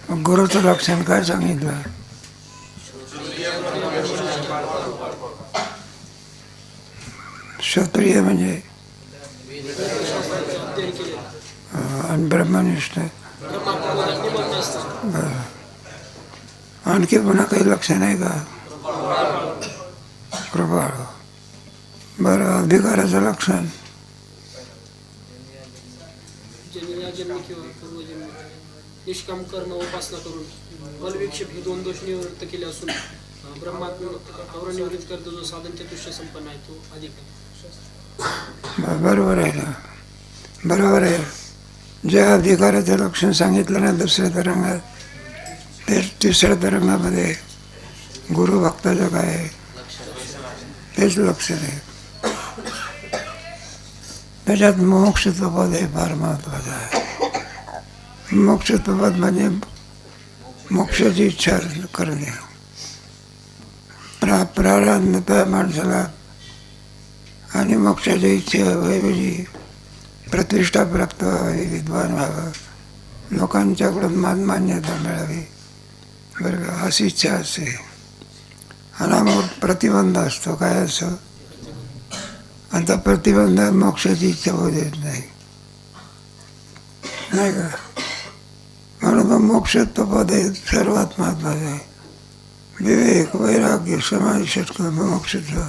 गुरुचं लक्षण काय सांगितलं? क्षत्रिय म्हणजे आणि ब्रह्मनिष्ठ. बरं, आणखी पुन्हा काही लक्षण आहे का? कृपाळ. बरं, अधिकाराचं लक्षण? निष्काम कर्म उपासना करून बलविक्षेप हे 2 दोष निवृत्त केले असून ब्रह्मात्म करतो जो साधन चतुष्य संपन्न आहे तो अधिकार. बरोबर आहे ना, बरोबर आहे. जे अधिकाराचं लक्षण सांगितलं ना दुसऱ्या तरंगात, ते तिसऱ्या तरंगामध्ये गुरुभक्ताचं काय आहे तेच लक्षण आहे. त्याच्यात मोक्षचं पद हे फार महत्त्वाचं आहे. मोक्षचं पद म्हणजे मोक्षाची इच्छा करणे. प्रारब्ध माणसाला आणि मोक्षाची इच्छेऐवजी प्रतिष्ठा प्राप्त व्हावी, विद्वान व्हावं, लोकांच्याकडून मान्यता मिळावी, बरं का, अशी इच्छा असते. अनामोठ प्रतिबंध असतो. काय असं? आता प्रतिबंध मोक्षाची इच्छा होऊ देत नाही, नाही का? म्हणून मोक्षत्व पद हे सर्वात महत्त्वाचं आहे. विवेक, वैराग्य, समाधी, षटक, मोक्षत्व,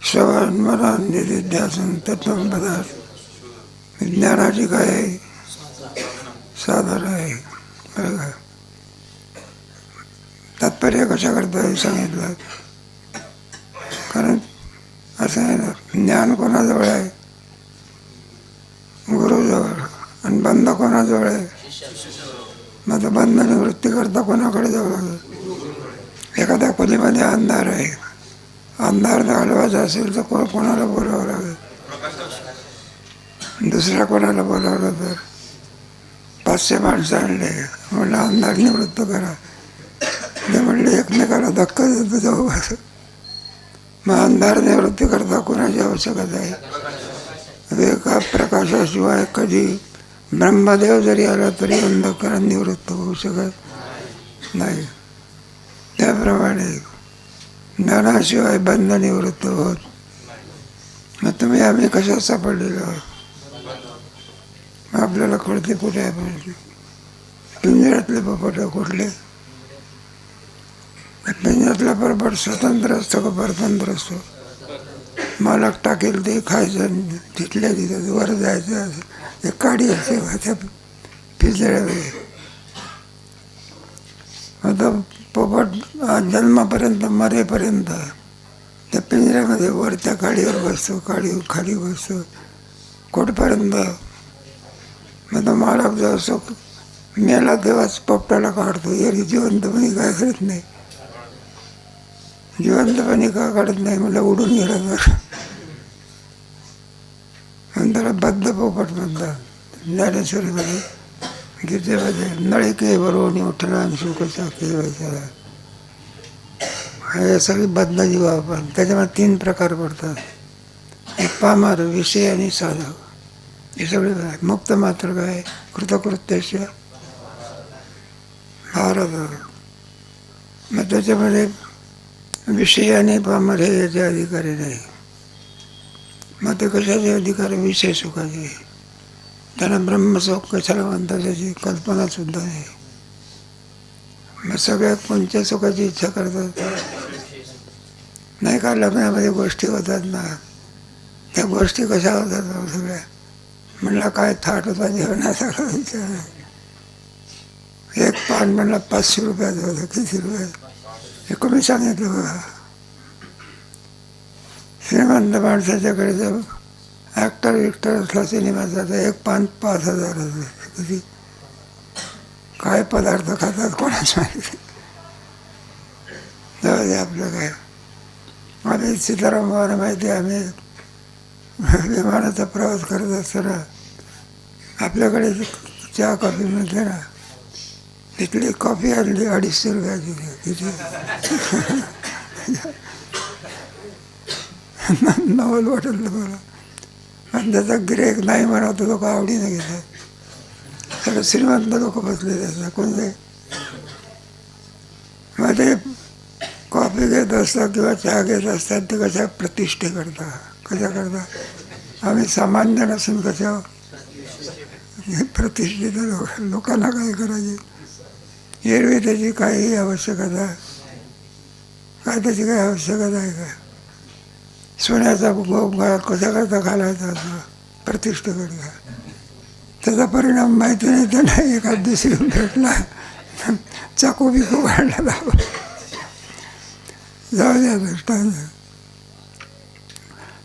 श्रवण, मनन, निधिध्यासन, तत्त्वपदार्थ, विज्ञानाची काय आहे? साधन आहे, बरं का? तात्पर्य कशा करता हे सांगितलं. कारण असं आहे ना, ज्ञान कोणाजवळ आहे? गुरुजवळ. आणि बंध कोणाजवळ आहे? मग तो बंध निवृत्ती करता कोणाकडे जावं लागेल? एखाद्या खोलीमध्ये अंधार आहे, अंधार घालवायचा असेल तर कोणाला बोलावं लागेल? दुसऱ्या कोणाला बोलावलं तर 500 माणसं आणले, म्हणलं अंधार निवृत्त करा. ते म्हणले एकमेकाला धक्का देतो जाऊ असं. मग अंधार निवृत्ती करता कोणाची आवश्यकता आहे? एका प्रकाशाशिवाय कधी ब्रह्मदेव जरी आला तरी अंधकार निवृत्त होऊ शकत नाही. त्याप्रमाणे ज्ञानाशिवाय बंध निवृत्त होत. मग तुम्ही आम्ही कशात सापडलेलो आहोत? आपल्याला कळते कुठे आहे? पिंजऱ्यातले पोपट कुठले? पिंजऱ्यातला पोपट स्वतंत्र असतो का परतंत्र असतो? मालक टाकेल ते खायचं, तिथल्या तिथं वर जायचं. एक काडी असते त्या पिंजऱ्यामध्ये. आता पोपट जन्मापर्यंत मरेपर्यंत त्या पिंजऱ्यामध्ये वर त्या काडीवर बसतो, काडीवर खाली बसतो कुठपर्यंत. मग तो मालक जो असतो मेला तेव्हाच पोपटाला काढतो. एरवी जिवंतपणी काय करत नाही. जिवंतपणी का काढत नाही मला उडून गेलं तर. आणि त्याला बद्ध पोपट म्हणतात. ज्ञानेश्वरीमध्ये गीतेमध्ये नळिके वरून उठला आणि सुखचा केला. हे सगळी बद्ध जीव आपण. त्याच्यामध्ये 3 प्रकार पडतात. एक पामर, विषय आणि साधक. हे सगळे मुक्त मात्र काय? कृतकृत्याच्या भारत. मग त्याच्यामध्ये विषय आणि पामर हे याचे अधिकारी नाही. मग ते कशाचे अधिकारी? विषय सुखाचे. त्यांना ब्रह्मसुख कशाला म्हणतात त्याची कल्पनासुद्धा नाही. मग सगळ्या कोणत्या सुखाची इच्छा करतात? नाही का लग्नामध्ये गोष्टी होतात ना, त्या गोष्टी कशा होतात सगळ्या? म्हणलं काय थाट होता जेवणाचा विचार. एक पान म्हणलं 500 रुपयाचं होतं. किती रुपये? हे कमी सांगितलं बघा. श्रीमंत माणसाच्याकडे जर ॲक्टर असला सिनेमाचा तर एक पान 5000 होतं. किती? काय पदार्थ खातात कोणाच माहिती. जाऊ दे आपलं काय. आम्ही सीताराम भावाला माहिती आहे, आम्ही विमानाचा प्रवास करत असताना आपल्याकडे चहा कॉफी मिळते ना, तिथली कॉफी आणली 250 रुपयाची. तिथे नवल वाटलं मला. आणि त्याचा गिऱ्हाईक नाही म्हणत लोक आवडीने घेतात. सगळं श्रीमंत लोक बसले त्याचा. कोणते मग ते कॉफी घेत असतात किंवा चहा घेत असतात ते कशा प्रतिष्ठेकरता, कशा करता? आम्ही सामान्य नसून कशा प्रतिष्ठित लोकांना काय करायचे? एरवी त्याची काही आवश्यकता, काय त्याची काही आवश्यकता आहे का? सोन्याचा गळ्यात कशा करता घालायचा असं प्रतिष्ठेकरता? त्याचा परिणाम माहिती नाही. त्यांना एखाद दुसरी भेटला चाकू बिकू काढला जाऊ द्या दृष्टांत.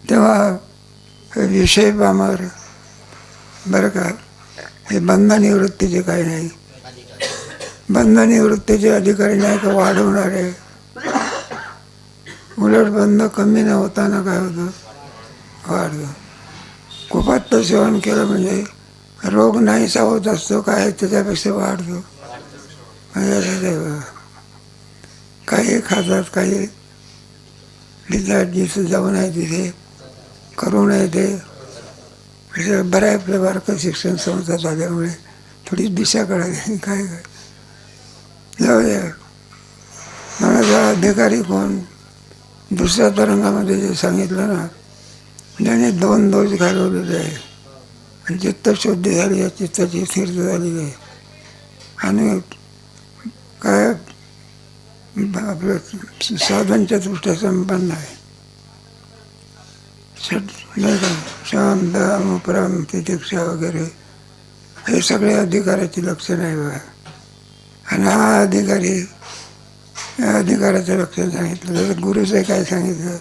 तेव्हा विषय पामर बरं का, हे बंधनिवृत्तीचे काही नाही. बंधनिवृत्तीचे अधिकारी नाही का वाढवणारे, उलट बंध कमी न होताना काय होतं? वाढतं. कुपात्त सेवन केलं म्हणजे रोग नाहीसा होत असतो, काय त्याच्यापेक्षा वाढतो. म्हणजे काही खातात, काही लिहितात, जिथे जाऊ नये तिथे करू नये ते. बरं आहे आपल्या बारकं शिक्षण संस्था झाल्यामुळे थोडी दिशा कळाली. काय काय जाऊ द्या. म्हणाचा अधिकारी कोण? दुसऱ्या तरंगामध्ये जे सांगितलं ना, ज्याने 2 दोष घालवलेले आहे आणि चित्तशुद्धी झाली आहे, चित्ताची स्थिरता झालेली आहे आणि काय आपलं साधनच्या दृष्ट्या संपन्न आहे. नाही का, शाम दाम उपराम तितिक्षा वगैरे हे सगळे अधिकाराची लक्षणं आहे बघा. आणि हा अधिकारी, या अधिकाराचं लक्षण सांगितलं. तर गुरुचं काय सांगितलं?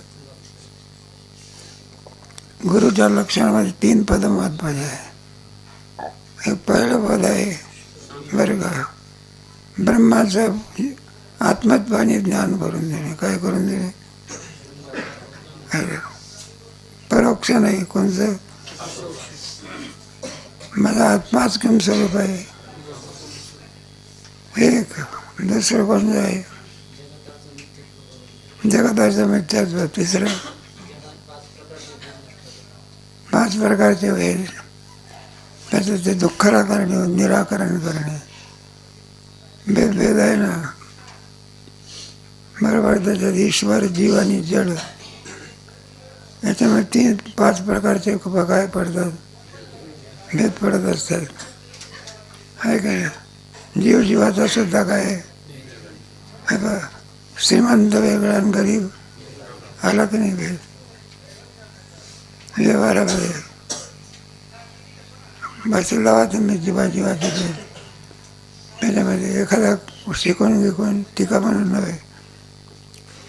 गुरुच्या लक्षणामध्ये 3 पदं महत्त्वाचे आहे. एक पहिलं पद आहे बरं का, ब्रह्माचं आत्मत्वाने ज्ञान करून देणे. काय करून देणे? परोक्ष नाही. कोणतं? माझा आत्माच किम स्वरूप आहे. एक. दुसरं कोणतं आहे? जगताचं मिथ्यात्व. तिसरं 5 प्रकारचे वेद, त्याचं ते दुःखाला करणे, निराकरण करणे. भेद आहे ना बरोबर. त्याच्यात ईश्वर, जीव आणि जड, याच्यामध्ये 5 प्रकारचे काय पडतात? भेद पडत असतात. आहे काय? जीव जीवाचा सुद्धा काय आहे बा, श्रीमंत वेगळा आणि गरीब आला की नाही भेद व्यवहारामध्ये. बसू लावा तुम्ही जीवाचे भेद. त्याच्यामध्ये एखादा शिकून विकून टीका म्हणून नव्हे,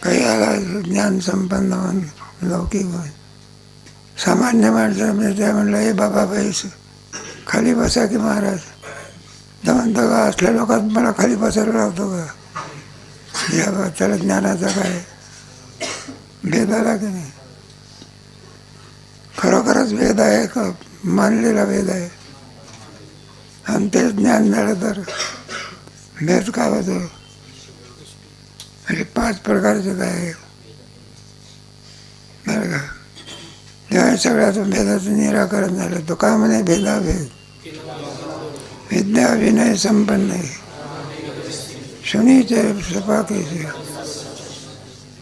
काही आला ज्ञान संपन्न म्हणून लौकिक म्हणून. सामान्य माणसं म्हणजे त्या म्हणलं, हे बाबा बैस खाली बसा की महाराज. तर म्हणतो का, असल्या लोकात मला खाली बसायला लावतो का? या बा, त्याला ज्ञानाचा काय भेद आला की नाही? खरोखरच भेद आहे का? मानलेला भेद आहे. आणि ते ज्ञान झालं तर भेद काय होतो? म्हणजे 5 प्रकारचे काय बरं का. तेव्हा सगळ्यातून भेदाचं निराकरण झालं. तो काय म्हणे? भेदाभेद विद्या विनय संपन्न आहे, शनीचे सपाकेचे.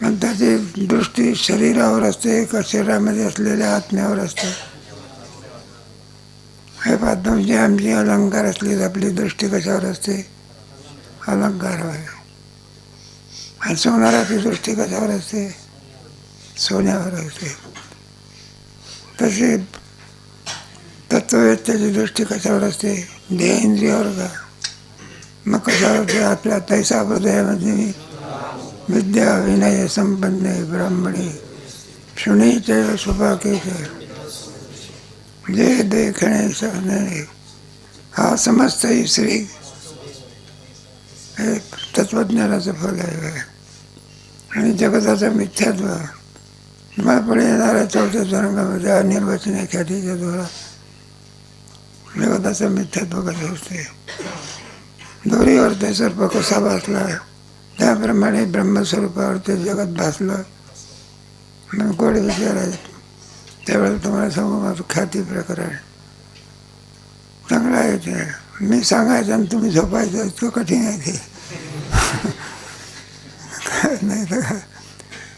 पण त्याची दृष्टी शरीरावर असते का शरीरामध्ये असलेल्या आत्म्यावर असते? हे पाहतो. म्हणजे आमची अलंकार असली आपली दृष्टी कशावर असते? अलंकारावर आहे. आणि सोनाराची दृष्टी कशावर असते? सोन्यावर असते. तशी तत्ववेत्याची दृष्टी कशावर असते? देहेंद्रियावर का? मग कशावर असते? आपल्या तैसा हृदयामध्ये विद्या विनय संपन्न ब्राह्मणे शुनीचे सुभाकेचे जे देखणे सहने. हा समजतही श्री हे तत्वज्ञानाचं फल आहे. आणि जगताचं मिथ्यात्व मला पुढे येणाऱ्या 4थ्या तरंगामध्ये अनिर्वचनीय ख्यातीच्या द्वारा जगताचं मिथ्यात्व कसं असते. दोरीवर ते सर्प कसा भासला त्याप्रमाणे ब्रह्मस्वरूपावर ते जगत भासलं. मग कोण विचारायचं त्यावेळेला तुम्हाला सांगू माझं ख्याती प्रकरण चांगलं आहे. ते मी सांगायचं आणि तुम्ही झोपायचं इतकं कठीण आहे ते. काय नाही तर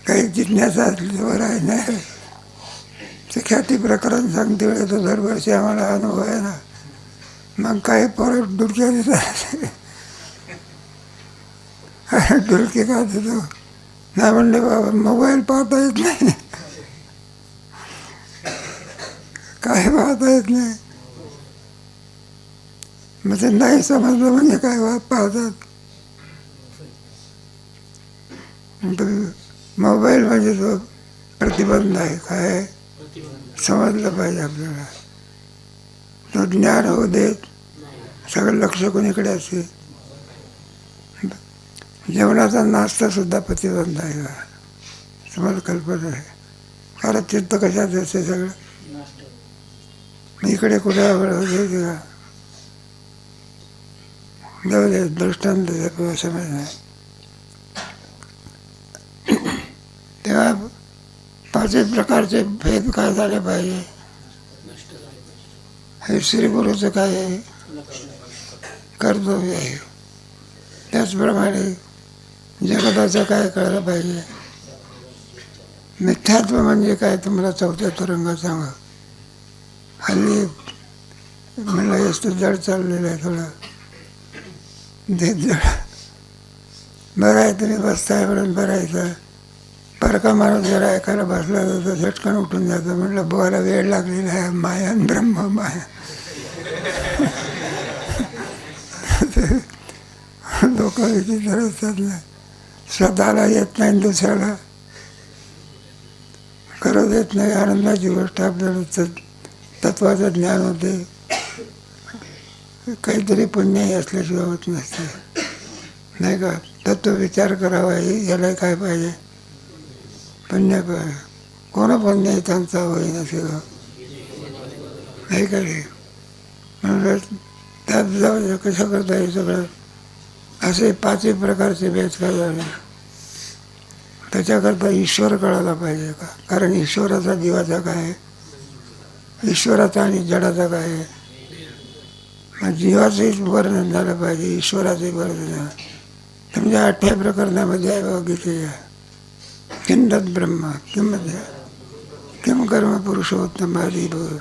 काही जिज्ञासा असल्यावर आहे नाही. ते ख्याती प्रकरण सांगते वेळे तो दरवर्षी आम्हाला अनुभव आहे ना. मग काही परत डुलक्या देतात. डुलके का देतो नाही म्हणले बाबा मोबाईल पाहता येत नाही, काय पाहता येत नाही. मग ते नाही समजलं म्हणजे काय पाहतात. मोबाईल म्हणजे तो प्रतिबंध आहे. काय समजलं पाहिजे आपल्याला. तो ज्ञान होऊ देत, सगळं लक्ष कोणीकडे असते. जेवणाचा नाश्ता सुद्धा प्रतिबंध आहे का, तुम्हाला कल्पना आहे. कारण चित्त कशात असते सगळं. इकडे कुठे आवड होते का जाऊ दे, दृष्टांत समज नाही. तेव्हा पाचही प्रकारचे भेद काय झाले पाहिजे. हे श्रीगुरूचं काय आहे कर्तव्य आहे. त्याचप्रमाणे जगताचं काय कळलं पाहिजे. मिथ्यात्व म्हणजे काय तुम्हाला चौथ्या तरंगात सांगा. हल्ली म्हणलं जास्त जड चाललेलं आहे थोडं. देत जड बरं आहे, तुम्ही बसताय म्हणून बरं आहे. परका माणूस जरा ऐकायला बसला तर झटकन उठून जातो. म्हटलं बोला वेळ लागलेला आहे. माया आणि ब्रह्म माया. लोक विचित्र असतात ना. स्वतःला येत नाही, दुसऱ्याला करू देत नाही. आनंदाची गोष्ट आपल्याला तत्वाचं ज्ञान होते. काहीतरी पुण्यही असल्याशिवाय होत नसते नाही का. तत्व विचार करावा, याला काय पाहिजे पुण्य पाहिजे. कोणा पुण्य त्यांचा होईन असे का नाही का रे. म्हणून त्यात जाऊ कसं करता येईल सगळं. असे पाचही प्रकारचे भेद काय झाले. त्याच्याकरता ईश्वर कळायला पाहिजे का. कारण ईश्वराचा जीवाचा काय आहे, ईश्वराचा आणि जडाचा काय आहे. मग जीवाचंही वर्णन झालं पाहिजे, ईश्वराचंही वर्णन. तुमच्या 8व्या प्रकरणामध्ये आहे बघितले. किंदत ब्रह्म किंमत किम कर्म पुरुषोत्तम आदिभूत.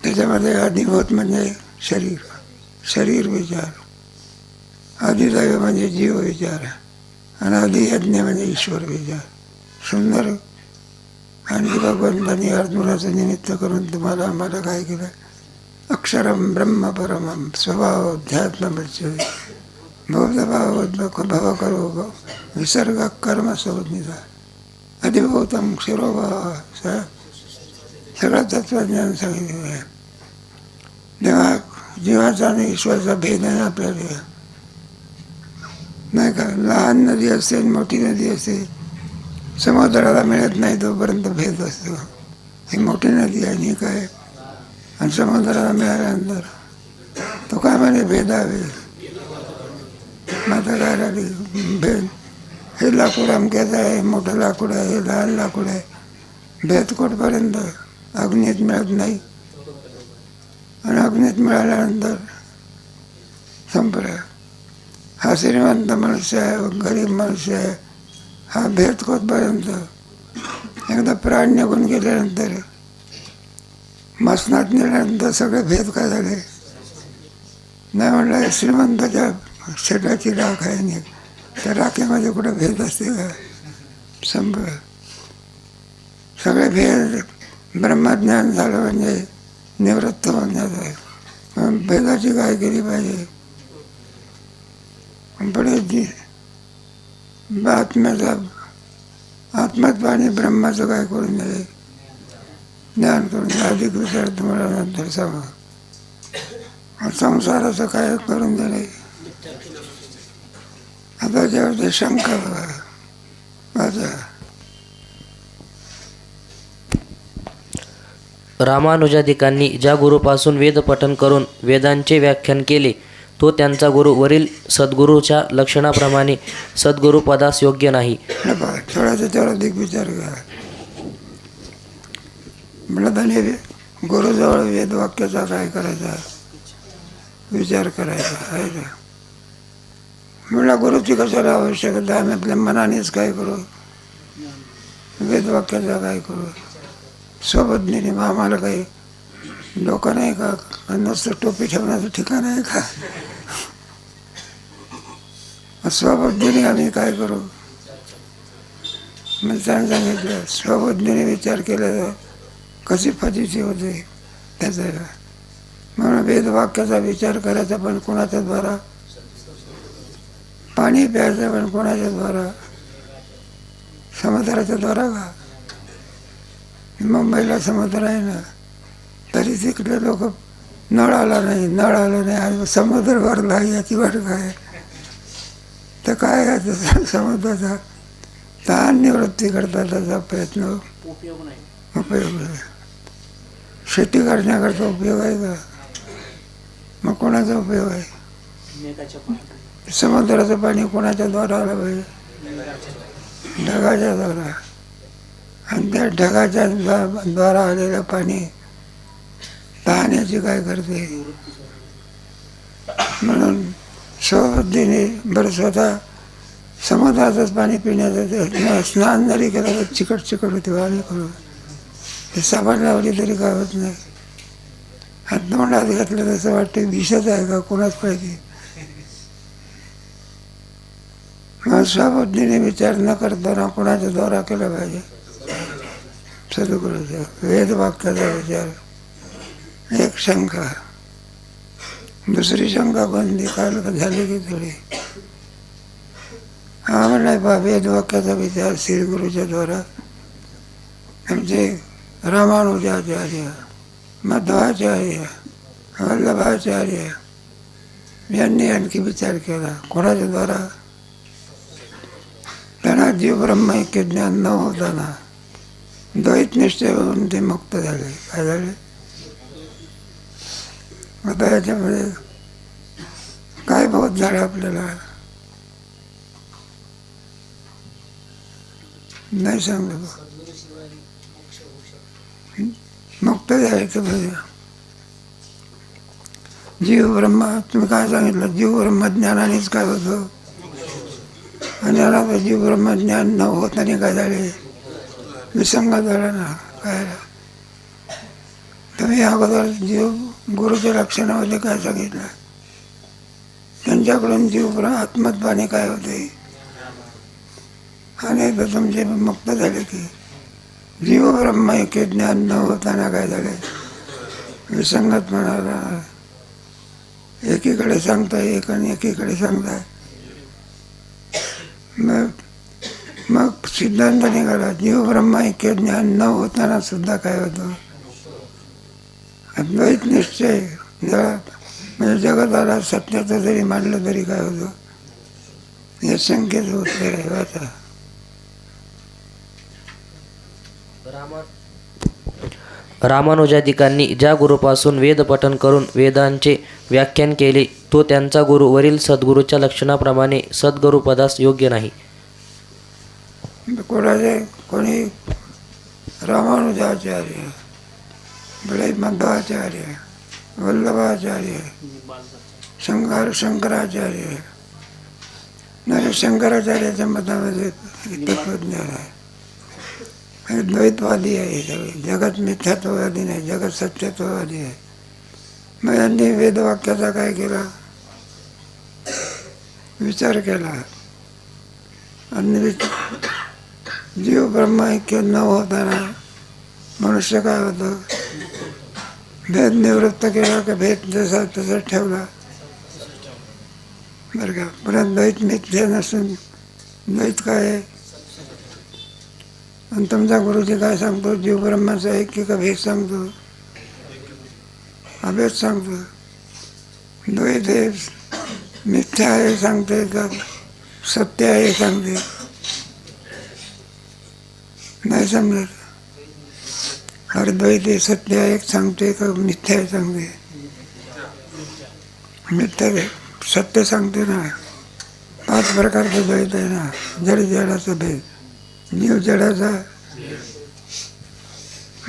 त्याच्यामध्ये आदिभूत म्हणजे शरीर, शरीर विचार. आदिदैव म्हणजे जीव विचार आणि आदियज्ञ म्हणजे ईश्वर विचार. सुंदर. आणि भगवंतांनी अर्जुनाचं निमित्त करून तुम्हाला आम्हाला काय केलं. अक्षरम ब्रह्म परमम स्वभाव अध्यात्मबच्चे भवभाव भव करो विसर्ग कर्म संज्ञा अधिभूतम क्षीरोभाव सगळं तत्वज्ञान सांगितलेलं आहे. तेव्हा जीवाचा आणि ईश्वराचा भेद आहे आपल्याला नाही का. लहान नदी असते आणि मोठी नदी असते. समुद्राला मिळत नाही तोपर्यंत भेद असतो. ही मोठी नदी आहे आणि काय. आणि समुद्राला मिळाल्यानंतर तो काय म्हणे भेदावे. माता काय राहिली भेद. हे लाकूड अमक्याचं आहे, मोठं लाकूड आहे, हे लहान लाकूड आहे. भेद कुठपर्यंत. अग्नीत मिळत नाही आणि अग्नीत मिळाल्यानंतर संपलं. हा श्रीमंत मनुष्य आहे, गरीब मनुष्य आहे. हा भेद कुठपर्यंत. एकदा प्राण निघून गेल्यानंतर मसनात नेल्यानंतर सगळे भेद काय झाले नाही. म्हणलं श्रीमंताच्या शेटाची राख आहे नाही, त्या राखेमध्ये कुठं भेद असते का. संपलं. सगळे भेद ब्रह्मज्ञान झालं म्हणजे निवृत्त होण्याचं आहे. भेदाची काय केली पाहिजे. पुढे आत्म्याचा आत्मत्व आणि ब्रह्माचं काय करून द्यावे. ज्ञान करून अधिक विचार तुम्हाला नंतर सांगा. संसाराचं काय करून दिले. आता जेव्हा शंका बघा. रामानुजादिकांनी ज्या गुरुपासून वेदपठन करून वेदांचे व्याख्यान केले तो त्यांचा गुरु वरील सद्गुरूच्या लक्षणाप्रमाणे सद्गुरुपदास योग्य नाही. थोडासा तेवढा दिग्विचार करा. म्हणलं गुरुजवळ वेदवाक्याचा काय करायचा. विचार करायचा आहे का. म्हणला गुरुची कशाला आवश्यकता, आम्ही आपल्या मनानेच काय करू, वेदवाक्याचा काय करू, स्वबुद्धीने. मग आम्हाला काही डोकं नाही का, नुसतं टोपी ठेवण्याचं ठिकाण आहे का. स्वबुद्धीने आम्ही काय करू. मी सांगितलं स्वबुद्धीने विचार केला तर कशी फजिती होते त्याचा. म्हणून वेदवाक्याचा विचार करायचा पण कोणाच्या द्वारा, पाणी प्यायचं पण कोणाच्या द्वारा, समुद्राच्या द्वारा का. मुंबईला समुद्र आहे ना, तरी तिकडे लोक नळ आला नाही आणि समुद्र भरला याची वाट काय. तर काय आहे समुद्राचा ताण निवृत्ती करता त्याचा प्रयत्न उपयोग आहे. शेती करण्याकरता उपयोग आहे का. मग कोणाचा उपयोग आहे. समुद्राचं पाणी कोणाच्या द्वारा आलं पाहिजे, ढगाच्या द्वारा. आणि त्या ढगाच्या द्वारा आलेलं पाणी तहाण्याची काय करते. म्हणून स्वबुद्धीने बरं स्वतः समुद्राचंच पाणी पिण्याचं स्नान जरी केलं तर चिकट होते. आम्ही करू ते साबण लावली तरी काय होत नाही. हात तोंडात घातलं तसं वाटतं विषच आहे का कोणाच पाहिजे. स्वबुद्धीने विचार न करताना कोणाच्या द्वारा केला पाहिजे. सद्गुरूचा वेदवाक्याचा विचार. एक शंका, दुसरी शंका कोणती काल झाली की थोडी. हा म्हणला बा वेदवाक्याचा विचार श्रीगुरूच्या द्वारा आमचे रामानुजाचार्य, मध्वाचार्य, वल्लभाचार्य यांनी आणखी विचार केला. कोणाच्या द्वारा. त्यांना जीव ब्रह्मैक्य ज्ञान न होताना द्वैत निश्चय होऊन ते मुक्त झाले. काय झाले. आता याच्यामध्ये काय बहुत झालं आपल्याला नाही सांगलं. मुक्त जायचं पाहिजे. जीव ब्रह्म तुम्ही काय सांगितलं, जीव ब्रह्मज्ञानानेच काय होतं. आणि आता जीव ब्रह्मज्ञान न होताना काय झाले, विसंग झाला ना. काय तुम्ही अगोदर जीव गुरुच्या लक्षणामध्ये काय सांगितलं, त्यांच्याकडून जीव आत्मत्वाने काय होते. आणि तर तुमचे मुक्त झाले की जीव ब्रह्म एके ज्ञान न होताना काय झाले, विसंगत म्हणाला. एकीकडे सांगताय एक आणि एकीकडे सांगताय. मग सिद्धांत निघाला जीव ब्रह्म ऐक्य ज्ञान न होताना सुद्धा काय होतं, अद्वैत निश्चय. म्हणजे जगताला सत्याचं जरी मांडलं तरी काय होतं, हे संकेत उत्तर आहे. आता रामानुजादिकांनी ज्या गुरुपासून वेद पठन करून वेदांचे व्याख्यान केले तो त्यांचा गुरु वरील सद्गुरूच्या लक्षणाप्रमाणे सद्गुरुपदास योग्य नाही. कोणी रामानुजाचार्य, बळे मध्वाचार्य, वल्लभाचार्य, शंकराचार्य. नाही, शंकराचार्याच्या मतामध्ये तत्वज्ञान आहे. हे द्वैतवादी आहे सगळे. जगत मिथ्यात्ववादी नाही, जगत सत्यत्ववादी आहे. मग यांनी वेदवाक्याचा काय केला, विचार केला. आणि जीव ब्रह्म ऐक्य न होताना मनुष्य काय होतं, भेद निवृत्त केला का भेद जसा तसा ठेवला. बरं का. परत द्वैत मिथ्या नसून द्वैत काय आहे. आणि तुमचा गुरुजी काय सांगतो, जीव ब्रह्माचा ऐक्य का भेद सांगतो, अभेद सांगतो. द्वैत हे मिथ्या आहे सांगते का सत्य आहे सांगते, नाही समजत. अरे द्वैत हे सत्य आहे सांगते का मिथ्या आहे सांगते. मिथ्या सत्य सांगते ना. 5 प्रकारचं द्वैत आहे ना. जड जडाचा भेद, जीव जडाचा.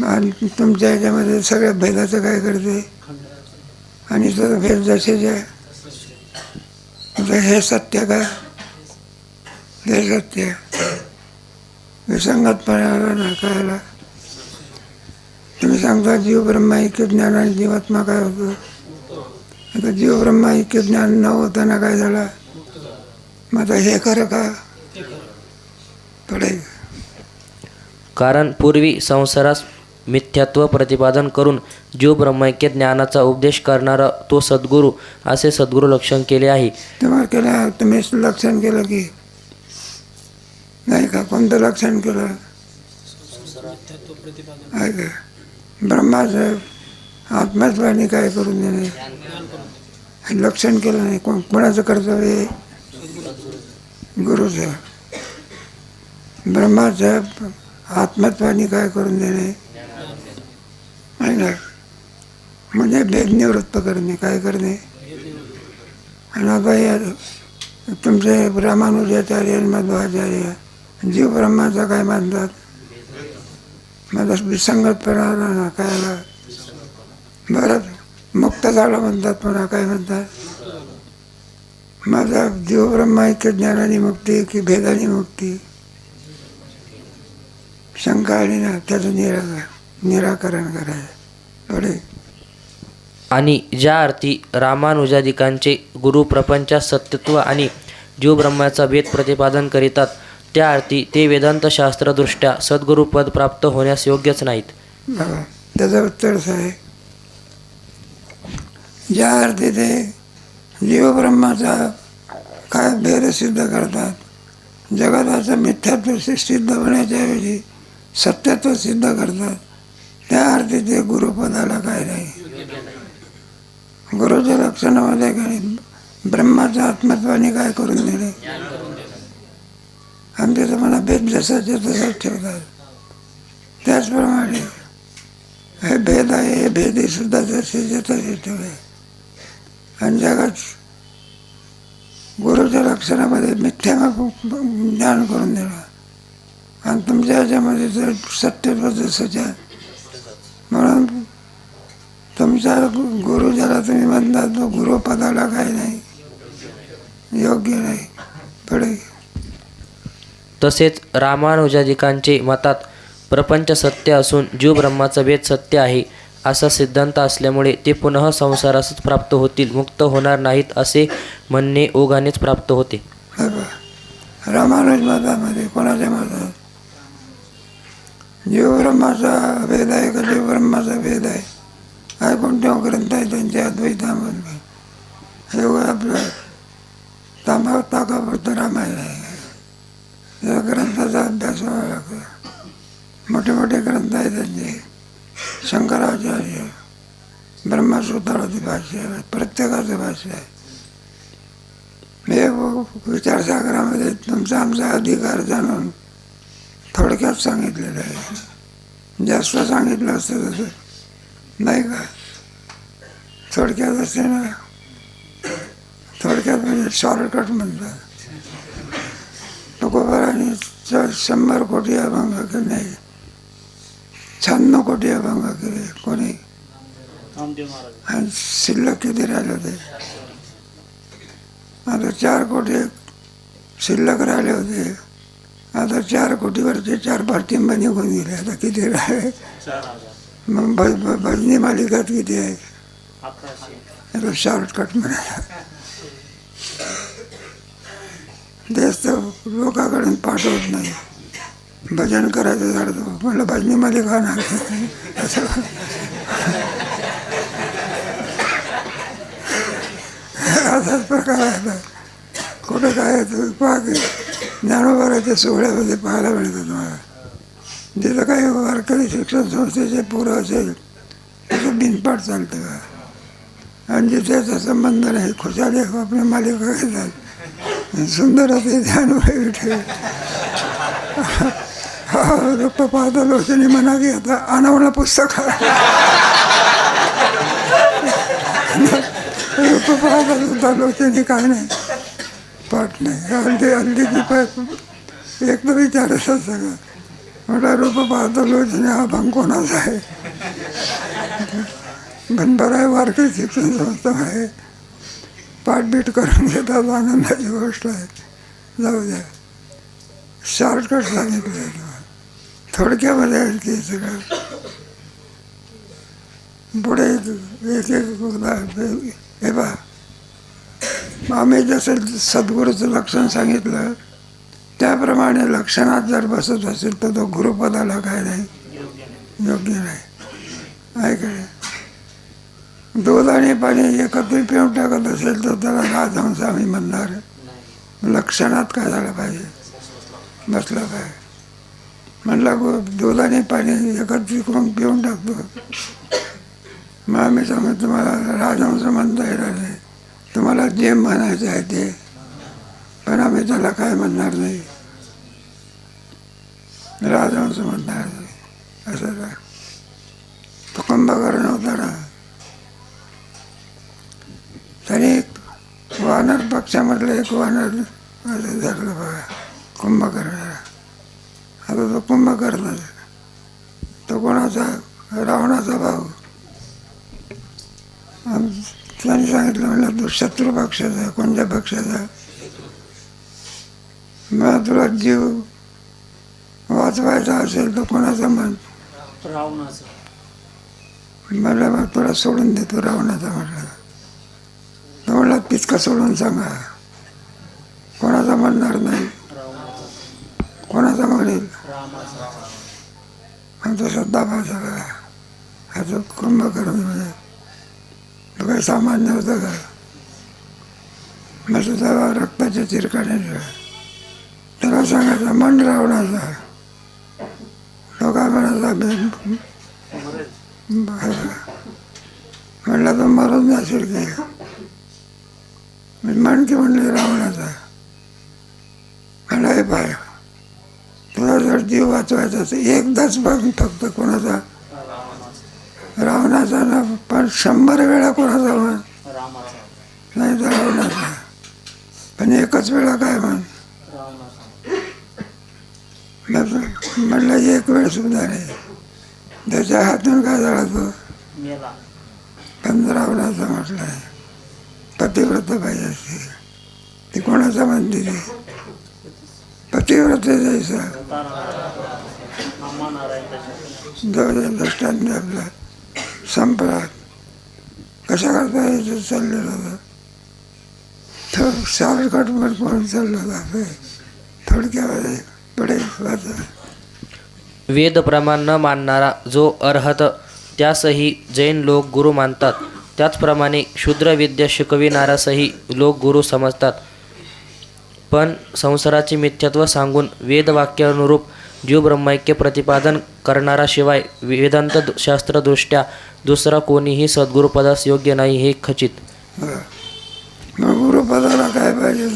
आणि तुमच्या ह्याच्यामध्ये सगळ्या भेदाचं काय करते, आणि तो भेद जसेच आहे. आता हे सत्य का? हे सत्य. विसंगतपणा आला ना कळायला. तुम्ही सांगता जीव ब्रह्म ऐक्य ज्ञान आणि जीवात्मा काय होतं. आता जीव ब्रह्म ऐक्य ज्ञान न होताना काय झाला. मग आता हे खरं का पडेल. कारण पूर्वी संसारास मिथ्यात्व प्रतिपादन करून जीव ब्रह्मैक्य ज्ञानाचा उपदेश करणारा तो सद्गुरू असे सद्गुरू लक्षण केले आहे. तुम्हाला केलं तुम्ही लक्षण केलं की नाही का. कोणतं लक्षण केलं आहे का. ब्रह्माचं आत्मत्वाने काय करून देणे हे लक्षण केलं नाही. कोणाचं कर्तव्य आहे. गुरुचं. ब्रह्माचं आत्मत्वाने काय करून देणे आहे ना. म्हणजे भेद निवृत्त करणे. काय करणे. आणि आता या तुमचे रामानुजाचार्य मध्वाचार्य जीव ब्रह्माचा काय मानतात. माझा विसंगतपणा आला ना काय आला. बरं मुक्त झाला म्हणतात. पुन्हा काय म्हणतात. माझा जीव ब्रह्म ऐक्य ज्ञानाने मुक्ती की भेदाने मुक्ती. शंका आली ना त्याचं निराकरण करायचं थोडे. आणि ज्या अर्थी रामानुजादिकांचे गुरु प्रपंचात सत्यत्व आणि जीव ब्रह्माचा भेद प्रतिपादन करीतात त्या अर्थी ते वेदांतशास्त्रदृष्ट्या सद्गुरुपद प्राप्त होण्यास योग्यच नाहीत. बघा त्याचं उत्तर असं आहे. ज्या अर्थी ते जीवब्रह्माचा काय भेद सिद्ध करतात. जगताचं मिथ्यात्व सिद्ध होण्याच्याऐवजी सत्यत्व सिद्ध करतात. त्या अर्थी ते गुरुपदाला काय नाही. गुरुच्या लक्षणामध्ये काय ब्रह्माच्या आत्मत्वाने काय करून दिले. आणि त्याचं मला भेद जसाच्या तसाच ठेवतात. त्याचप्रमाणे हे भेद आहे. हे भेदी सुद्धा जसे तसे ठेवले. आणि जगात गुरुच्या लक्षणामध्ये मिथ्या ज्ञान करून दिलं. आणि तुमच्या ह्याच्यामध्ये जर सत्यत्व जसंच आहे. म्हणून तुमचा गुरु ज्याला तुम्ही म्हणता तो गुरुपदाला काही नाही योग्य नाही पडेल. तसेच रामानुजादिकांचे मतात प्रपंच सत्य असून जीव ब्रह्माचा भेद सत्य आहे असा सिद्धांत असल्यामुळे ते पुनः संसारासच प्राप्त होतील, मुक्त होणार नाहीत असे म्हणणे ओघानेच प्राप्त होते. रामानुज मतामध्ये कोणाच्या मतात जीव ब्रह्माचा भेद आहे का जीव ब्रह्माचा भेद आहे. काय कोणत्या ग्रंथ आहे त्यांच्या अद्वैतामध्ये. हे आपलं ताकापुरतं रामायण आहे. या ग्रंथाचा अभ्यास व्हावा लागतो. मोठे मोठे ग्रंथ आहेत त्यांचे. शंकराचार्य ब्रह्मसूत्राची भाष्य आहे. प्रत्येकाचं भाष्य आहे. हे विचारसागरामध्ये तुमचा आमचा अधिकार जाणून थोडक्यात सांगितलेलं आहे. जास्त सांगितलं असतं तसं नाही का. थोडक्यात असते ना. थोडक्यात म्हणजे शॉर्टकट म्हणतात. तुकोबारांनी 100 कोटी अभंग केले नाही. 96 कोटी अभंग केले कोणी. आणि शिल्लक किती राहिले होते. आता 4 कोटी शिल्लक राहिले होते. आता 4 कोटीवरचे 4 पाठिंबा निघून गेले. आता किती राहिले. मग भजनी मालिकात किती आहे. आता शॉर्टकट म्हणायला तेच तर लोकांकडून पाठवत नाही. भजन करायचं झालं म्हटलं भजनी मालिका ना असं असाच प्रकार आहे. कुठं काय पाहते ज्ञानोबाराच्या सोहळ्यामध्ये पाहायला मिळतं तुम्हाला. जिथं काही वारकरी शिक्षण संस्थेचे पुरं असेल त्याचं बिनपाट चालतं का. आणि जिथे त्याचा संबंध नाही खुशाली आपल्या मालिका घेतात. सुंदर असे ध्यानोबा विठे रूप पाहता लोचनी म्हणा की आता आणा म्हणा पुस्तक. रूप पाहता सुद्धा लोचनी काय नाही पाठ नाही. हल्लीची एक तर विचारच सगळं म्हटलं रूप पाहता लोचनी हा भंग कोणाचा आहे. गणपराय वारकरी शिक्षण संस्था आहे, पाठबीट करून घेतात, आनंदाची गोष्ट आहे. जाऊ द्या, शॉर्टकट सांगितलं आहे तुम्हाला, थोडक्यामध्ये आहे की सगळं. पुढे एक एक हे पहा, आम्ही जसं सद्गुरूचं लक्षण सांगितलं त्याप्रमाणे लक्षणात जर बसत असेल तर तो गुरुपदाला काय नाही, योग्य नाही. आहे काय? दूध आणि पाणी एकत्र पिऊन टाकत असेल तर त्याला राजहंस आम्ही म्हणणार. लक्षणात काय झालं पाहिजे, बसलं पाहिजे. म्हणलं दूध आणि पाणी एकत्रित करून पिऊन टाकतो, मग आम्ही सांगतो तुम्हाला राजहंस म्हणता येणार नाही, तुम्हाला जे म्हणायचं आहे ते, पण आम्ही त्याला काय म्हणणार नाही, राजहंस म्हणणार नाही. असं काय तो कुंभकर्ण होता ना, तरी वानर पक्षामधलं एक वानर असं धरलं बघा कुंभकर्णाला. आता तो कुंभकर्ण तो कोणाचा, रावणाचा भाऊ. त्यांनी सांगितलं म्हणलं तू शत्रू पक्षाचा, कोणत्या पक्षाचा, मग तुला जीव वाचवायचा असेल तर कोणाचा म्हण, रावणाचं. म्हणलं मग तुला सोडून देतो रावणाचा. म्हटलं तो म्हणला तितकं सोडून सांगा, कोणाचा म्हणणार नाही, कोणाचा म्हणेल. मग तो श्रद्धा भाषा का हा जो कुंभकर्ण म्हणजे तो काही सामान्य होतं का, मग सुद्धा रक्ताच्या चिरकाने त्याला सांगायचा मन रावणाचा. तो काय म्हणायचा म्हणला तो मरून जाशील की, मी म्हणते म्हणले रावणाचा. म्हणला हे पाय तुला जर जीव वाचवायचा असेल एकदाच बघ फक्त कोणाचा, रावणाचा ना, पण 100 वेळा कोणाचा म्हण, नाही तर रावणाचा, पण एकच वेळा काय म्हण. म्हणलं एक वेळ सुद्धा नाही, त्याच्या हातून काय झाला तो, पण रावणाचा म्हटलं आहे. पतिव्रत पाहिजे असते, ती कोणाचा म्हणते ती, पतिव्रत जायचा. दृष्टांत आपला संपला, कशा करता यायचं चाललेलं होतं, तर शॉर्टकटवर कोण चाललं जातं, थोडक्यामध्ये पुढे वाचा. वेद प्रमाण न मानणारा जो अर्हत त्यासही जैन लोक गुरु मानतात. त्याचप्रमाणे शूद्र विद्या शिकविणाऱ्यासही लोक गुरु समजतात. पण संसाराचे मिथ्यात्व सांगून वेदवाक्यानुरूप जीव ब्रह्मैक्य प्रतिपादन करणारा शिवाय वेदांत शास्त्रदृष्ट्या दुसरा कोणीही सद्गुरुपदास योग्य नाही हे खचित. मग गुरुपदाला काय पाहिजे,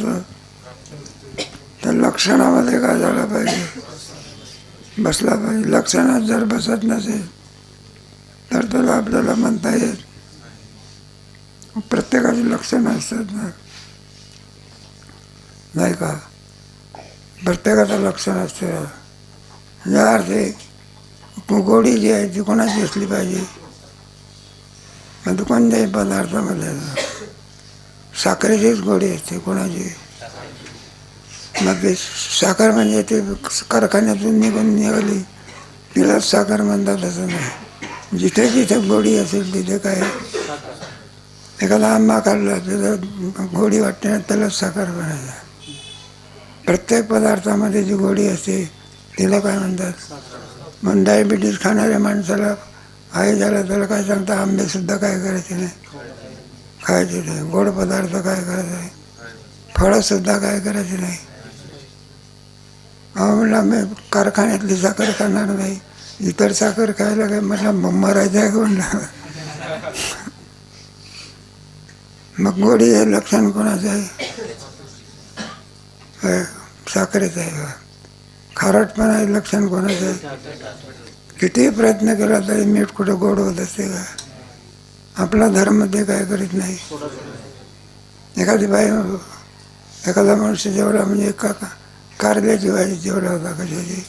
तर लक्षणामध्ये काय झालं पाहिजे, बसला पाहिजे. लक्षणात जर बसत नसेल तर त्याला आपल्याला म्हणता येत. प्रत्येकाची लक्षणं असतात ना, नाही का, प्रत्येकाचं लक्षण असते. या अर्थी गोडी जी आहे ती कोणाची असली पाहिजे, मग कोणत्याही पदार्थामध्ये साखरेचीच गोडी असते, कोणाची, मग ते साखर म्हणजे ते कारखान्यातून निघून निघाली तिलाच साखर म्हणतात असं नाही. जिथे जिथे गोडी असेल तिथे काय, एखादा आंबा काढला त्याला गोडी वाटते त्याला साखर बनायचा. प्रत्येक पदार्थामध्ये जी गोडी असते तिला काय म्हणतात. मग डायबिटीज खाणाऱ्या माणसाला आहे झालं त्याला काय सांगता, आंबेसुद्धा काय करायचे नाही, खायचे नाही. गोड पदार्थ काय करायचे नाही, फळंसुद्धा काय करायचे नाही. म्हणलं मी कारखान्यातली साखर खाणार नाही, इतर साखर खायला काय म्हटलं मरायचं आहे का म्हणलं. मग गोडी हे लक्षण कोणाचं आहे, साखरेचं आहे. खारटपणा हे लक्षण कोणाचं आहे. कितीही प्रयत्न केला तरी मीठ कुठं गोड होत असते का, आपला धर्म ते काय करीत नाही. एखादी बाई, एखादा मनुष्य जेवढा म्हणजे कारल्याची भाजी जेवढा होता कशाची,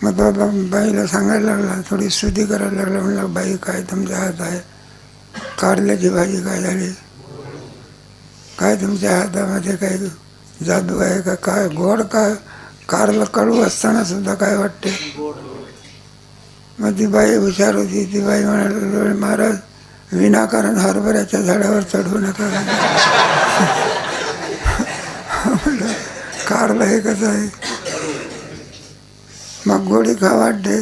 मग तो बाईला सांगायला लागला, थोडी स्तुती करायला लागला. म्हणलं बाई काय तुमच्या हात आहे, कारल्याची भाजी काय झाली, काय तुमच्या हातामध्ये काय जादू आहे का, काय गोड काय, कारलं कडू असताना सुद्धा काय वाटते. मग ती बाई हुशार होती. ती बाई म्हणाली, महाराज विनाकारण हरभऱ्याच्या झाडावर चढवू नका. म्हणलं कारलं हे कसं आहे. मग गोडी खा वाटते.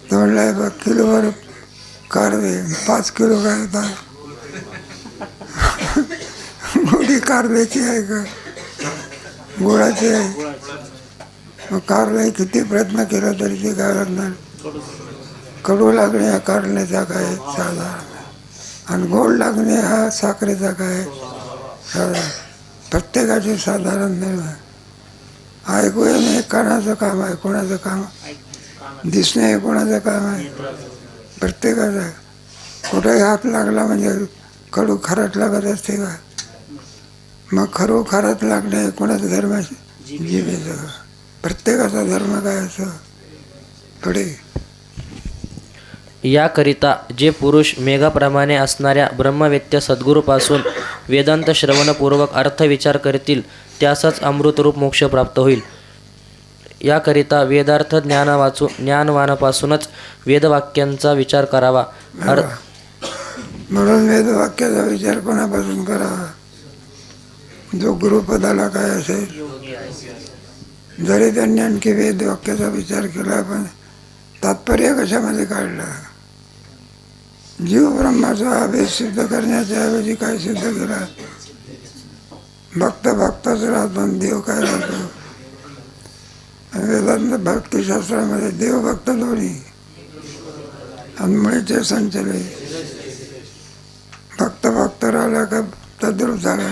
तो म्हणला बघ किलोवर कारले 5 किलो काय होता. गोडी कारल्याची आहे का गुळाची आहे. मग कारला किती प्रयत्न केला तरी ते काय लागणार, कडू लागणे हा कारल्याचा काय साधारण, आणि गोड लागणे हा साखरेचा काय साधारण. प्रत्येकाचे साधारण नाही. ऐकू येणे कानाचं काम आहे, कोणाचं काम दिसणे हे कोणाचं काम आहे, प्रत्येकाचं आहे. कुठेही हात लागला म्हणजे कडू खरट लागत असते का. मग खरू खरट लागणे हे कोणाचं धर्म आहे, जिभेचं. प्रत्येकाचा धर्म काय असतो पुढे. याकरिता जे पुरुष मेघाप्रमाणे असणाऱ्या ब्रह्मवेत्य सद्गुरूपासून वेदांत श्रवणपूर्वक अर्थविचार करतील त्यासच अमृतरूप मोक्ष प्राप्त होईल. याकरिता वेदार्थ ज्ञानवानापासूनच वेदवाक्यांचा विचार करावा. म्हणून वेदवाक्याचा विचार कोणापासून करावा, जो गुरुपदाला काय असेल. जरी त्यांनी आणखी वेदवाक्याचा विचार केला पण तात्पर्य कशामध्ये काढला. जीव ब्रह्माचा अभेद सिद्ध करण्याच्या ऐवजी काय सिद्ध केला, भक्त भक्तच राहतो देव काय राहतो. वेदांत भक्तिशास्त्रामध्ये देवभक्त दोन्ही अन्मळीचे संचले. भक्त भक्त राहिला का तद्रूप झाला.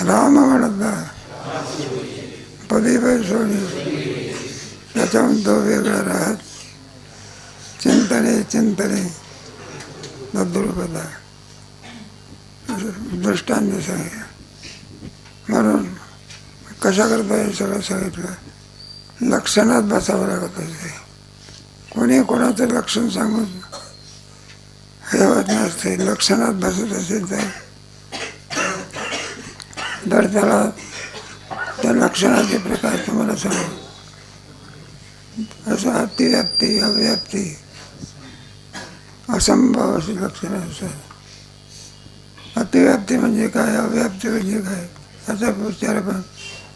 राम म्हणत पदी सोनी, त्याच्याहून तो वेगळा राहत. चिंतने चिंतने तद्रूपता दृष्टांत सांगितलं. म्हणून कशा करता हे सगळं सांगितलं. लक्षणात बसावं लागत असते. कोणी कोणाचं लक्षण सांगून हे होत नसते. लक्षणात बसत असेल तर त्याला त्या लक्षणाचे प्रकार तुम्हाला सांगू. असं अतिव्याप्ती अव्याप्ती असंभव अशी लक्षणं असतात. अतिव्याप्ती म्हणजे काय, अव्याप्ती म्हणजे काय याचा विचार आपण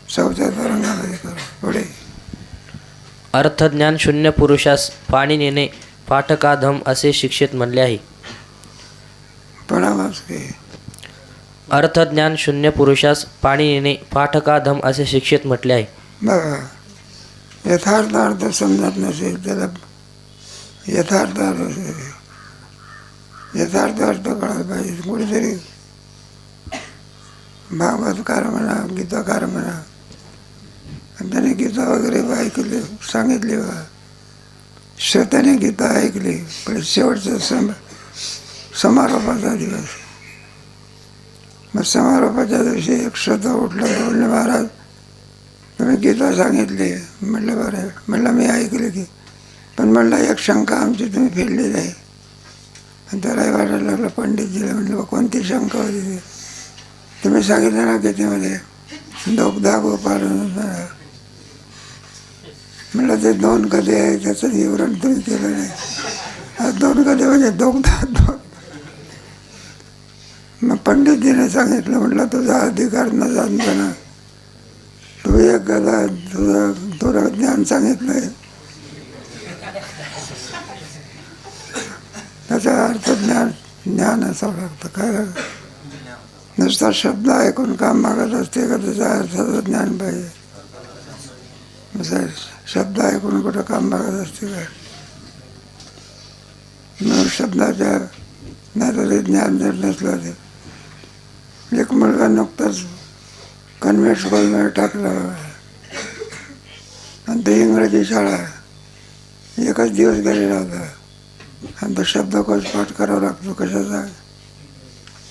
4थ्या तरंगामध्ये करू. पुढे अर्थज्ञान शून्य पुरुषास पाणी नेणे पाठकाधम असे शिक्षेत म्हणले आहे. प्रणामास के अर्थज्ञान शून्य पुरुषास पाणी नेणे पाठकाधम असे शिक्षेत म्हटले आहे. बघा, यथार्थ अर्थ समजत नसेल त्याला यथार्थ अर्थ कळायला पाहिजे. कुठेतरी भागवतकार म्हणा, गीताकार म्हणा, त्याने गीता वगैरे ऐकली, सांगितली बा, श्रोत्याने गीता ऐकली. पण शेवटचा समारोपाचा दिवस. मग समारोपाच्या दिवशी एक श्रोता उठला, बोलले महाराज तुम्ही गीता सांगितली. म्हटलं बरं. म्हटलं मी ऐकली की, पण म्हटलं एक शंका आमची तुम्ही फेडलेली आहे. आणि त्यालाही वाटायला लागलं पंडितजीला. म्हटलं कोणती शंका होती ती. तुम्ही सांगितलं ना गीतेमध्ये दोगधा गोपाल. म्हटलं ते 2 गदे आहे त्याचं विवरण तुम्ही केलं नाही. 2 गदे म्हणजे दोगधा. मग पंडितजीने सांगितलं, म्हटलं तुझा अधिकार न जाणताना तू एक गदा तुला ज्ञान सांगितलंय. त्याचा अर्थ ज्ञान असावं लागतं. काय नुसता शब्द ऐकून काम मागत असते का, त्याच्या अर्थाचं ज्ञान पाहिजे. शब्द ऐकून कुठं काम मागत असते का. म्हणून शब्दाच्या नाही तरी ज्ञान जर नसलं ते. एक मुलगा नुकताच कन्व्हेंट स्कूलमध्ये टाकला आणि ते इंग्रजी शाळा एकच दिवस गेलेला होता. आणि तो शब्दकोश पाठ करावा लागतो. कशाचा,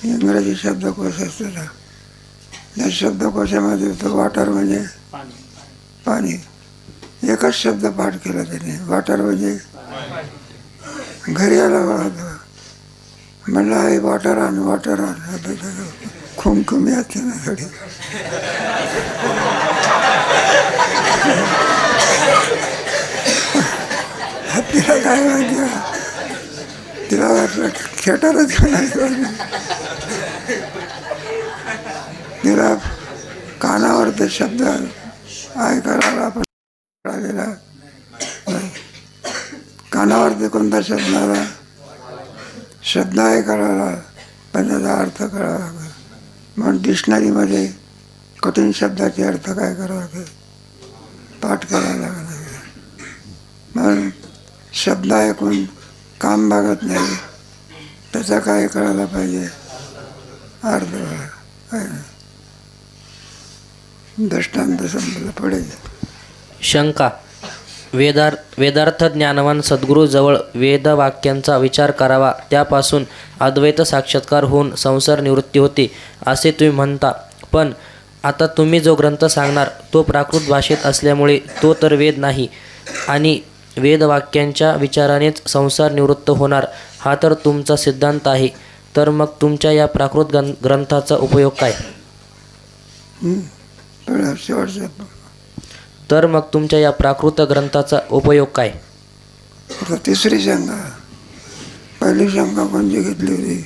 इंग्रजी शब्दकोश असतो ना. त्या शब्दकोशामध्ये तो वॉटर म्हणजे पाणी, एकच शब्द पाठ केला त्याने, वॉटर म्हणजे घरी आला म्हणलं आहे वॉटर आण वॉटर आण. खुमखुमी असते ना थोडी. तिला काय माहिती, तिला वाटलं थिएटरच म्हणायचं. तिला कानावर ते शब्द ऐकायला आपण आलेला नाही. कानावर ते कोणता शब्द आला, शब्द ऐकायला पण त्याचा अर्थ कळावा. म्हणून डिक्शनरीमध्ये कठीण शब्दाचे अर्थ काय करावा ते पाठ करायला लागला. म्हणून शब्द ऐकून काम भागत नाही, त्याचा काय कळायला पाहिजे अर्थ. दृष्टांत समजलं पडेल. शंका. वेदार्थ ज्ञानवान सद्गुरूजवळ वेदवाक्यांचा विचार करावा, त्यापासून अद्वैत साक्षात्कार होऊन संसार निवृत्ती होते असे तुम्ही म्हणता. पण आता तुम्ही जो ग्रंथ सांगणार तो प्राकृत भाषेत असल्यामुळे तो तर वेद नाही आणि वेदवाक्यांच्या विचारानेच संसार निवृत्त होणार हा तर तुमचा सिद्धांत आहे. तर मग तुमच्या या प्राकृत ग्रंथाचा उपयोग काय? तर मग तुमच्या या प्राकृत ग्रंथाचा उपयोग काय? आता तिसरी शंका. पहिली शंका कोणती घेतली होती?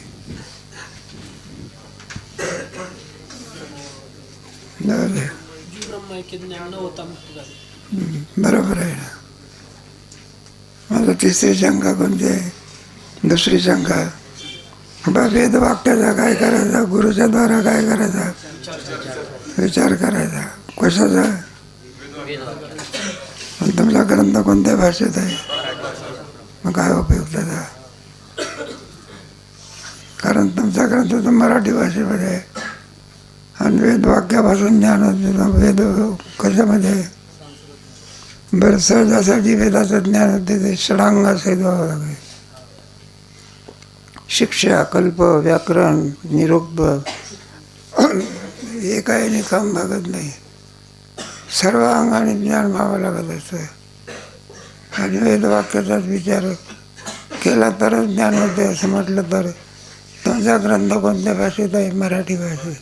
बरोबर आहे ना. आता तिसरी शंका कोणती आहे? दुसरी शंका वेद वाक्याचा काय करायचा, गुरुच्या द्वारा काय करायचा, विचार करायचा. कशाचा? तुमचा ग्रंथ कोणत्या भाषेत आहे, मग काय उपयोग त्याचा? कारण तुमचा ग्रंथ तर मराठी भाषेमध्ये आहे आणि वेद वाक्यापासून ज्ञान होते. वेद कशामध्ये आहे? बरं, सहजासाठी वेदाचं ज्ञान होते ते षडांग असेल व्हावं लागेल. शिक्षा, कल्प, व्याकरण, निरुक्त हे काही काम भागत नाही. सर्व अंगाने ज्ञान व्हावं लागत असतं आणि वेदवाक्याचाच विचार केला तरच ज्ञान होते असं म्हटलं तर तुमचा ग्रंथ कोणत्या भाषेत आहे? मराठी भाषेत.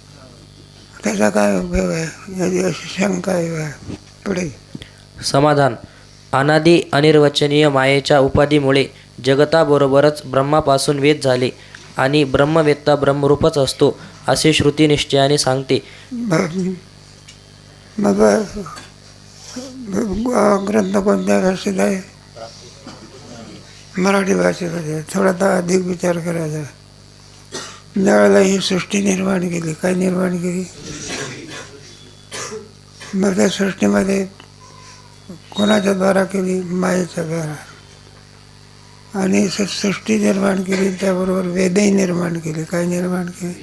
त्याचा काय उपयोग आहे? याची अशी शंका आहे. पुढे समाधान. अनादि अनिर्वचनीय मायेच्या उपाधीमुळे जगताबरोबरच ब्रह्मापासून वेद झाले आणि ब्रह्मवेत्ता ब्रह्मरूपच असतो असे श्रुती निश्चयाने सांगते. मग ग्रंथ कोणत्या भाषेत आहे? मराठी भाषेमध्ये. थोडा अधिक विचार करायचा. ज्यावेळेला ही सृष्टी निर्माण केली, काय निर्माण केली? मग त्या सृष्टीमध्ये कोणाच्या द्वारा केली? मायेच्या द्वारा. आणि सृष्टी निर्माण केली त्याबरोबर वेदही निर्माण केले. काय निर्माण केले?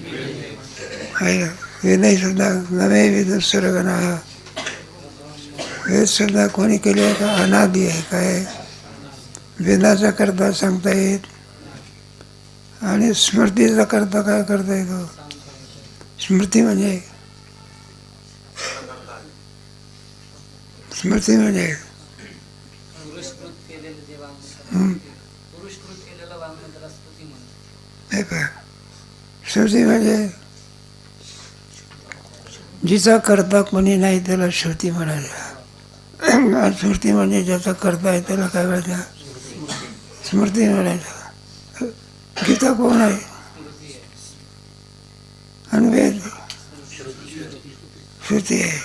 आहे वेदही सुद्धा नवे विदुत्सर्गना. वेद सुद्धा कोणी केले का? अनादि आहे. काय वेदाचा करता सांगता येत आणि स्मृतीचा करता काय करता येतो? स्मृती म्हणजे श्रुती म्हणजे जिचा करता कोणी नाही त्याला श्रुती म्हणायचा. स्मृती म्हणजे ज्याचा करता आहे त्याला काय म्हणायचं? स्मृती म्हणायचं. गीता कोण आहे? आणि वेद श्रुती आहे.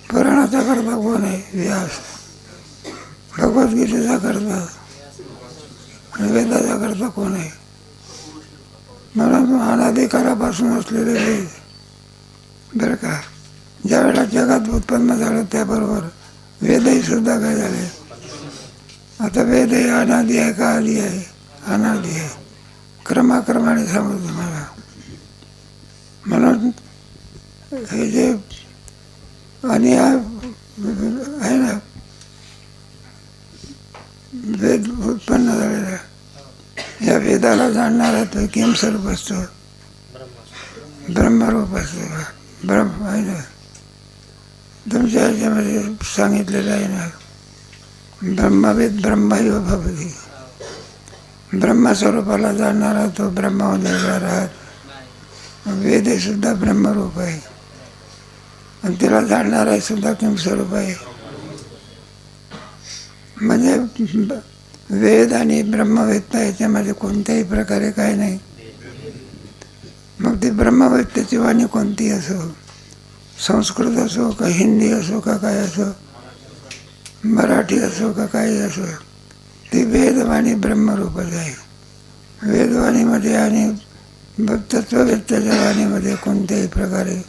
पुराणाचा करता कोण आहे? व्यास. भगवद्गीतेचा करता आणि वेदाचा करता कोण आहे? म्हणून अनादिकालापासून असलेले वेद. बरं का, ज्या वेळेला जगात उत्पन्न झालं त्याबरोबर वेदही सुद्धा काय झाले? आता वेद हे अनादि आहे का आदि आहे? अनादि आहे. क्रमाक्रमाने सांगू तुम्हाला. म्हणून हे जे आणि आहे ना वेद उत्पन्न झालेला, या वेदाला जाणणारा तो किम स्वरूप असतो? ब्रह्मरूप असतो. ब्रह्म आहे ना. तुमच्या ह्याच्यामध्ये सांगितलेलं आहे ना, ब्रह्मवेद ब्रह्मैव भवति. ब्रह्मस्वरूपाला जाणणारा तो ब्रह्मामध्ये राहत. वेद हे सुद्धा ब्रह्मरूप आहे आणि तिला जाणणारा सुद्धा किमस्वरूप आहे. म्हणजे वेद आणि ब्रह्मवेत्ता याच्यामध्ये कोणत्याही प्रकारे काय नाही. मग ती ब्रह्मवेत्त्याची वाणी कोणती असो, संस्कृत असो का हिंदी असो का काय असो, मराठी असो का काही असो, ती वेदवाणी ब्रह्मरूपच आहे. वेदवाणीमध्ये आणि तत्ववेत्त्याच्या वाणीमध्ये कोणत्याही प्रकारे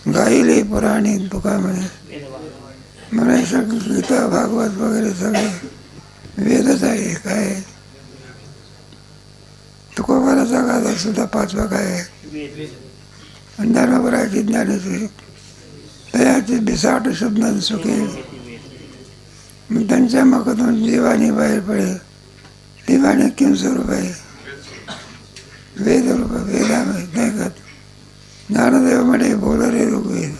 गायले पुराणी तुकामध्ये म्हणजे सगळं गीता भागवत वगैरे सगळे वेदच आहे. काय तुकोबाराचा गाथा सुद्धा 5वा काय आहे, ज्ञानोबराची ज्ञानेश्वरी तयाची 28 शब्दांत सुखी. मग त्यांच्या मुखातून जी वाणी बाहेर पडेल ती वाणी किम स्वरूप आहे, वेदरूप. वेदामध्ये नाही का ज्ञानदेव म्हणे बोल रे ऋग्वेद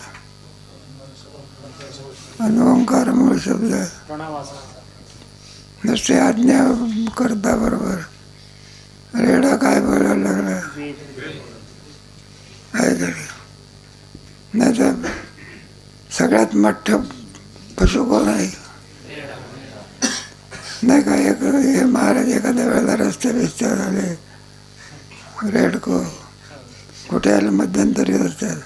आणि ओंकार मूळ शब्द. नुसते आज्ञा करता बरोबर रेडा काय बोलायला लागला आहे. नाही तर सगळ्यात मठ्ठ पशु कोण आहे नाही का. हे महाराज एखाद्या वेळेला रस्ते बिस्त्यावर आले, रेडको कुठे आलं मध्यंतरी रस्त्यात,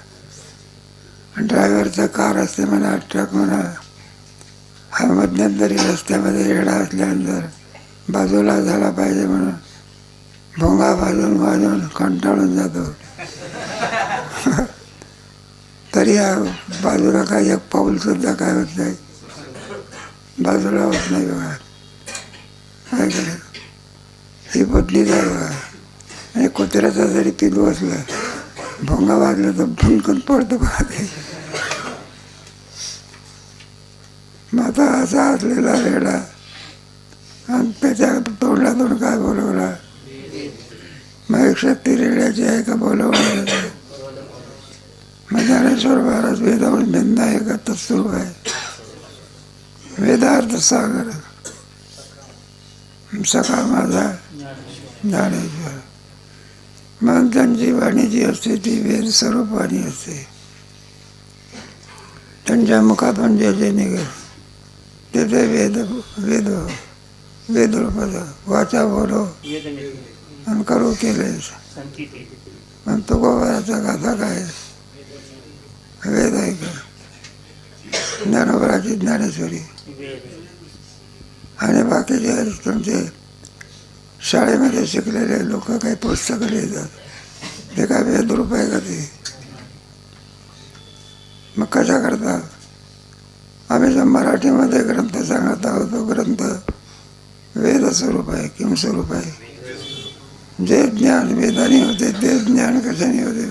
ड्रायव्हरचा कार असते म्हणा ट्रक म्हणा, हा मध्यंतरी रस्त्यामध्ये रेडा असल्यानंतर बाजूला झाला पाहिजे म्हणून भोंगा वाजून कंटाळून जातो. तरी हा बाजूला काय एक पाऊलसुद्धा काय होत नाही, बाजूला होत नाही बघा. काय करे ही बदलीच आहे बघा. आणि कुत्र्याचा जरी पिलू असला भोंगा वाजला तर भुंकून पडतो बघा ते. मग आता असा असलेला रेडा आणि त्याच्या तोंडातून काय बोलवला. मग एक शक्ती रेड्याची आहे का बोलवणार. मग ज्ञानेश्वर महाराज वेदावून भिन्न आहे का तत्स्वरूप आहे. वेदार्थ सागर सखा माझा ज्ञानेश्वर. मग त्यांची वाणी जी असते ती वेद स्वरूप वाणी असते. त्यांच्या मुखातून जे जे निघेल ते ते वेदरूपाचं वाचा बोलो आणि करू केले. पण तुकोबाराचा गाथा काय वेद आहे का, ज्ञानोबराची ज्ञानेश्वरी. आणि बाकीचे तुमचे शाळेमध्ये शिकलेले लोक काही पुस्तकं लिहितात ते काय वेदरूप आहे का ते. मग कशा करतात. आम्ही जो मराठीमध्ये ग्रंथ सांगत आहोत तो ग्रंथ वेद स्वरूप आहे किम स्वरूप आहे. जे ज्ञान वेदाने होते ते ज्ञान कशाने होते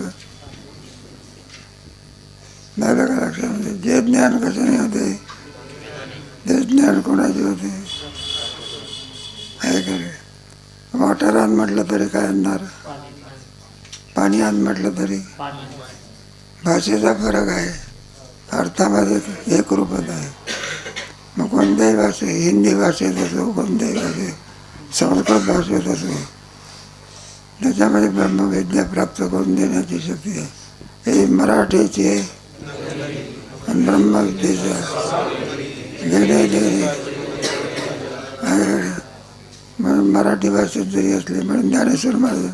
झालं का लक्षामध्ये. जे ज्ञान कशाने होते ते ज्ञान कोणाचे होते आहे का रे. वॉटर आण म्हटलं तरी काय आणणार, पाणी आण म्हटलं तरी. भाषेचा फरक आहे, अर्थामध्ये एक रूपत आहे. मग कोणत्याही भाषेत, हिंदी भाषेत असो कोणत्याही भाषेत, संस्कृत भाषेत असो, त्याच्यामध्ये ब्रह्मविद्या प्राप्त करून देण्याची शक्ती आहे. हे मराठीची आहे आणि ब्रह्मविद्येचा म्हणून मराठी भाषेत जरी असले म्हणून ज्ञानेश्वर महाराज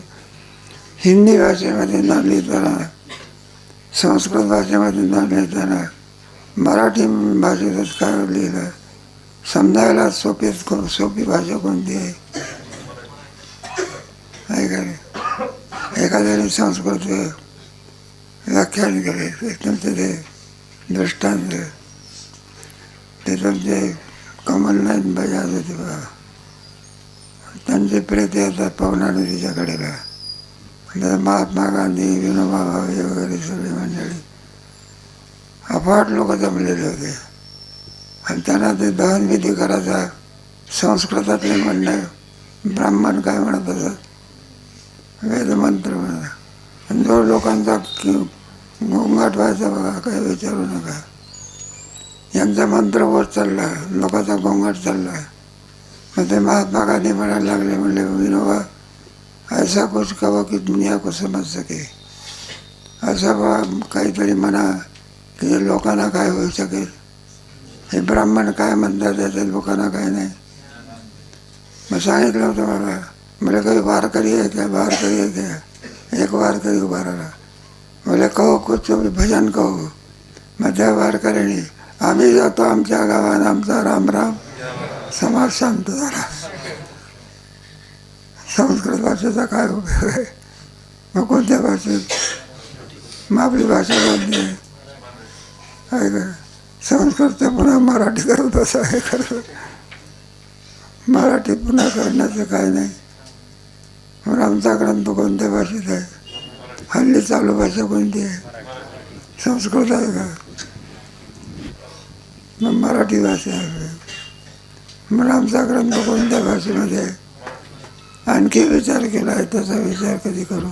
हिंदी भाषेमध्ये न लिहिताना, संस्कृत भाषेमध्ये न लिहिताना मराठी भाषेतच काय लिहिलं. समजायला सोपी भाषा कोणती आहे का नाही. एखाद्याने संस्कृत व्याख्यान केले तुमचे ते दृष्टांत ते तुमचे कमलनाथ बजाज होते बघा. त्यांचे प्रेत येतात पवना नदीच्या कडेला. महात्मा गांधी विनोबा भावे वगैरे सगळी मंडळी अफाट लोक जमलेले होते. आणि त्यांना ते दहनविधी करायचा संस्कृतातले म्हणणं ब्राह्मण काय म्हणत असत वेदमंत्र म्हणत. आणि जो लोकांचा गोंगाट व्हायचा बघा काय विचारू नका. यांचा मंत्र वर चालला, लोकांचा गोंगाट चालला. मग ते महात्मा गांधी म्हणायला लागले, म्हणले विनोबा ऐसा कुछ कहो की दुनिया को समज सके. असं बा काहीतरी म्हणा की लोकांना काय होऊ शकेल. हे ब्राह्मण काय म्हणतात त्याच्या लोकांना काय नाही. मग सांगितलं होतं मला, म्हणजे काही वारकरी आहे क्या, वारकरी आहे क्या. एक वारकरी उभा राहिला, बोले कहो कुछ भजन कहो. मग त्या वारकऱ्याने आम्ही जातो आमच्या गावात, आमचा राम राम. समाज शांत झाला. संस्कृत भाषेचा काय उपयोग आहे. मग कोणत्या भाषेत, मग आपली भाषा बोलली आहे का. संस्कृत पुन्हा मराठी करत असं आहे खरं. मराठी पुन्हा करण्याचं काय नाही. मग आमचा ग्रंथ कोणत्या भाषेत आहे. हल्ली चालू भाषा कोणती आहे, संस्कृत आहे का. मग मराठी भाषा आहे. मग आमचा ग्रंथ कोणत्या भाषेमध्ये आहे. आणखी विचार केला आहे, त्याचा विचार कधी करू.